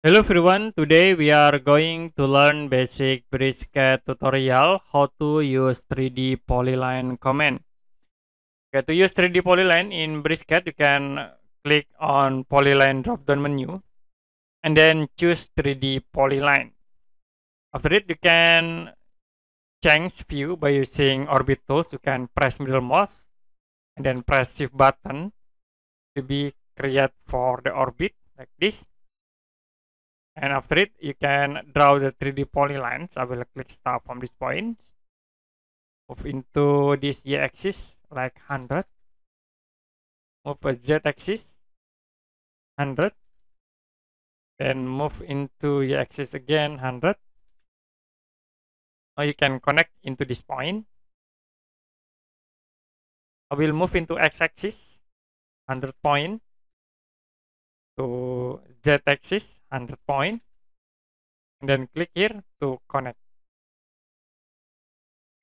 Hello everyone, today we are going to learn basic Brisket tutorial how to use 3D polyline command. Okay, to use 3D polyline in Brisket, you can click on polyline drop down menu and then choose 3D polyline. After it, you can change view by using orbit tools. You can press middle mouse and then press shift button to be create for the orbit like this. And after it, you can draw the 3D polylines. I will click start from this point. Move into this y-axis like 100. Move a z-axis 100. Then move into y-axis again 100. Now you can connect into this point. I will move into x-axis 100 point to z-axis 100 point. And then click here to connect.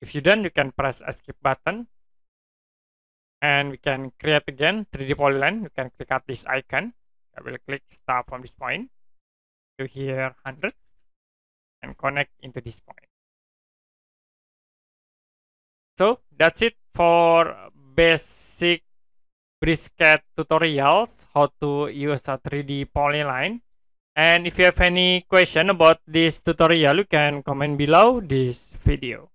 If you're done, you can press escape button. And we can create again 3D polyline. You can click at this icon. I will click start from this point to here 100 and connect into this point. So that's it for basic Brisket tutorials how to use a 3D polyline. And if you have any question about this tutorial, you can comment below this video.